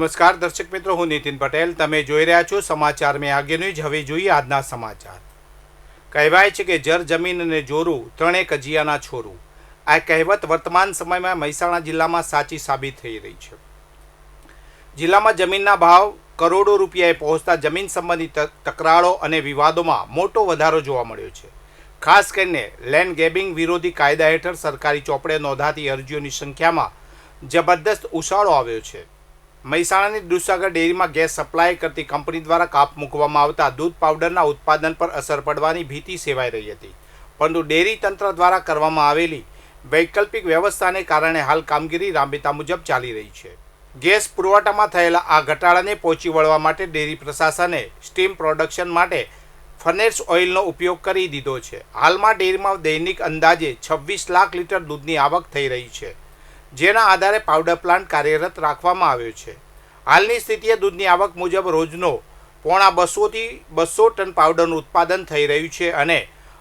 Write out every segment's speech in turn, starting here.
નમસ્કાર દર્શક મિત્રો, હું નીતિન પટેલ. તમે જોઈ રહ્યા છો સમાચાર મેં આગે ન્યૂઝ. હવે જોઈએ આજના સમાચાર. કહેવાય છે કે જર જમીન અને જોરું ત્રણે કજિયાના છોરું. આ કહેવત વર્તમાન સમયમાં મહેસાણા જિલ્લામાં સાચી સાબિત થઈ રહી છે. જિલ્લામાં જમીનના ભાવ કરોડો રૂપિયાએ પહોંચતા જમીન સંબંધિત તકરારો અને વિવાદોમાં મોટો વધારો જોવા મળ્યો છે. ખાસ કરીને લેન્ડ ગ્રેબિંગ વિરોધી કાયદા હેઠળ સરકારી ચોપડે નોંધાતી અરજીઓની સંખ્યામાં જબરદસ્ત ઉછાળો આવ્યો છે. મહેસાણાની દૂધસાગર ડેરીમાં ગેસ સપ્લાય કરતી કંપની દ્વારા કાપ મૂકવામાં આવતા દૂધ પાવડરના ઉત્પાદન પર અસર પડવાની ભીતિ સેવાઈ રહી હતી, પરંતુ ડેરી તંત્ર દ્વારા કરવામાં આવેલી વૈકલ્પિક વ્યવસ્થાને કારણે હાલ કામગીરી રાબેતા મુજબ ચાલી રહી છે. ગેસ પુરવઠામાં થયેલા આ ઘટાડાને પહોંચી વળવા માટે ડેરી પ્રશાસને સ્ટીમ પ્રોડક્શન માટે ફર્નેસ ઓઇલનો ઉપયોગ કરી દીધો છે. હાલમાં ડેરીમાં દૈનિક અંદાજે 26 લાખ લીટર દૂધની આવક થઈ રહી છે, જેના આધારે પાવડર પ્લાન્ટ કાર્યરત રાખવામાં આવ્યો છે. હાલની સ્થિતિએ દૂધની આવક મુજબ રોજનો પોણા 200થી 200 ટન પાવડરનું ઉત્પાદન થઈ રહ્યું છે અને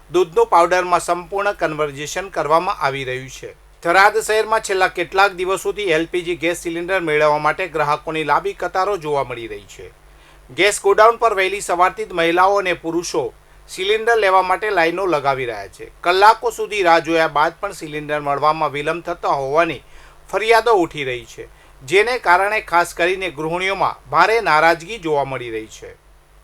દૂધનું પાવડરમાં સંપૂર્ણ કન્વર્ઝેશન કરવામાં આવી રહ્યું છે. થરાદ શહેરમાં છેલ્લા કેટલાક દિવસોથી એલપીજી ગેસ સિલિન્ડર મેળવવા માટે ગ્રાહકોની લાંબી કતારો જોવા મળી રહી છે. ગેસ ગોડાઉન પર વહેલી સવારથી જ મહિલાઓ અને પુરુષો સિલિન્ડર લેવા માટે લાઈનો લગાવી રહ્યા છે. કલાકો સુધી રાહ જોયા બાદ પણ સિલિન્ડર મળવામાં વિલંબ થતો હોવાની ફરિયાદો ઉઠી રહી છે, જેને કારણે ખાસ કરીને ગૃહિણીઓમાં ભારે નારાજગી જોવા મળી રહી છે.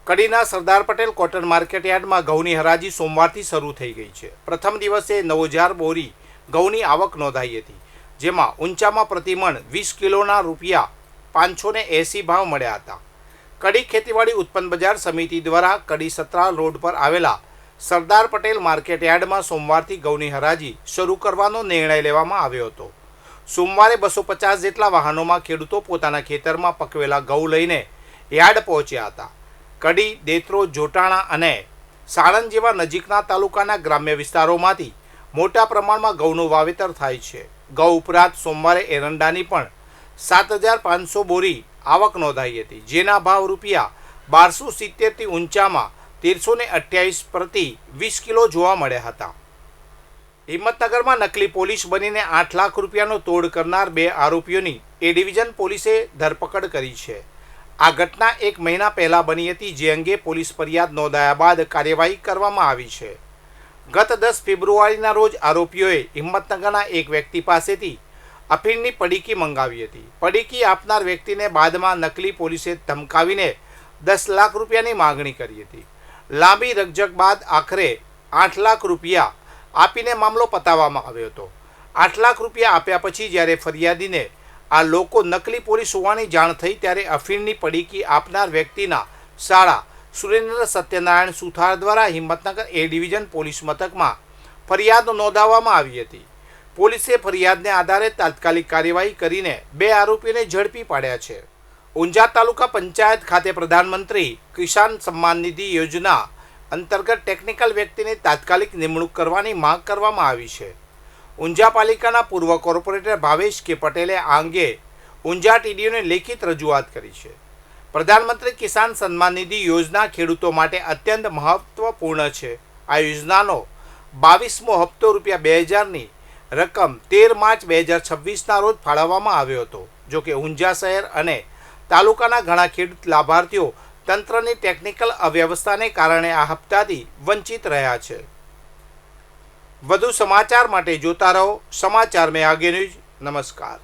કડીના સરદાર પટેલ કોટન માર્કેટયાર્ડમાં ઘઉંની હરાજી સોમવારથી શરૂ થઈ ગઈ છે. પ્રથમ દિવસે 9000 બોરી ઘઉંની આવક નોંધાઈ હતી, જેમાં ઊંચામાં પ્રતિમણ 20 કિલોના ₹580 ભાવ મળ્યા હતા. કડી ખેતીવાડી ઉત્પન્ન બજાર સમિતિ દ્વારા કડી સતરાલ રોડ પર આવેલા સરદાર પટેલ માર્કેટયાર્ડમાં સોમવારથી ઘઉંની હરાજી શરૂ કરવાનો નિર્ણય લેવામાં આવ્યો હતો. સોમવારે 250 જેટલા વાહનોમાં ખેડૂતો પોતાના ખેતરમાં પકવેલા ઘઉં લઈને યાર્ડ પહોંચ્યા હતા. કડી, દેત્રોદ, જોટાણા અને સાણંદ જેવા નજીકના તાલુકાના ગ્રામ્ય વિસ્તારોમાંથી મોટા પ્રમાણમાં ઘઉંનું વાવેતર થાય છે. ઘઉં ઉપરાંત સોમવારે એરંડાની પણ 7500 બોરી આવક નોંધાઈ હતી, જેના ભાવ ₹1270થી ઊંચામાં 1328 પ્રતિ 20 કિલો જોવા મળ્યા હતા. હિંમતનગરમાં નકલી પોલીસ બનીને 8 લાખ રૂપિયાનો તોડ કરનાર 2 આરોપીઓની એ ડિવિઝન પોલીસે ધરપકડ કરી છે. આ ઘટના 1 મહિના પહેલા બની હતી, જે અંગે પોલીસ ફરિયાદ નોંધાયા બાદ કાર્યવાહી કરવામાં આવી છે. ગત 10 ફેબ્રુઆરીના રોજ આરોપીઓએ હિંમતનગરના એક વ્યક્તિ પાસેથી અફીણની પડીકી મંગાવી હતી. પડીકી આપનાર વ્યક્તિને બાદમાં નકલી પોલીસે ધમકાવીને 10 લાખ રૂપિયાની માગણી કરી હતી. લાંબી રકઝક બાદ આખરે 8 લાખ રૂપિયા આપીને મામલો પતાવવામાં આવ્યો હતો. 8 લાખ રૂપિયા આપ્યા પછી જ્યારે ફરિયાદીને આ લોકો નકલી પોલીસ હોવાની જાણ થઈ, ત્યારે અફીણની પડીકી આપનાર વ્યક્તિના શાળા સુરેન્દ્ર સત્યનારાયણ સુથાર દ્વારા હિંમતનગર એ ડિવિઝન પોલીસ મથકમાં ફરિયાદ નોંધાવવામાં આવી હતી. પોલીસે ફરિયાદને આધારે તાત્કાલિક કાર્યવાહી કરીને 2 આરોપીઓને ઝડપી પાડ્યા છે. ઊંઝા તાલુકા પંચાયત ખાતે પ્રધાનમંત્રી કિસાન સન્માન નિધિ યોજના અંતર્ગત ટેકનિકલ વ્યક્તિને તાત્કાલિક નિમણૂક કરવાની માંગ કરવામાં આવી છે. ઊંઝા પાલિકાના પૂર્વ કોર્પોરેટર ભાવેશ કે પટેલે આ અંગે ઊંઝા ટીડીઓને લેખિત રજૂઆત કરી છે. પ્રધાનમંત્રી કિસાન સન્માન નિધિ યોજના ખેડૂતો માટે અત્યંત મહત્વપૂર્ણ છે. આ યોજનાનો 22મો હપ્તો ₹2000ની રકમ 13 માર્ચ 2026ના રોજ ફાળવવામાં આવ્યો હતો. જોકે ઊંઝા શહેર અને તાલુકાના ઘણા ખેડૂત લાભાર્થીઓ તંત્રની ટેકનિકલ અવ્યવસ્થાને કારણે આ હપ્તાથી વંચિત રહ્યા છે. વધુ સમાચાર માટે જોતા રહો સમાચાર મેં આગે ન્યૂઝ. નમસ્કાર.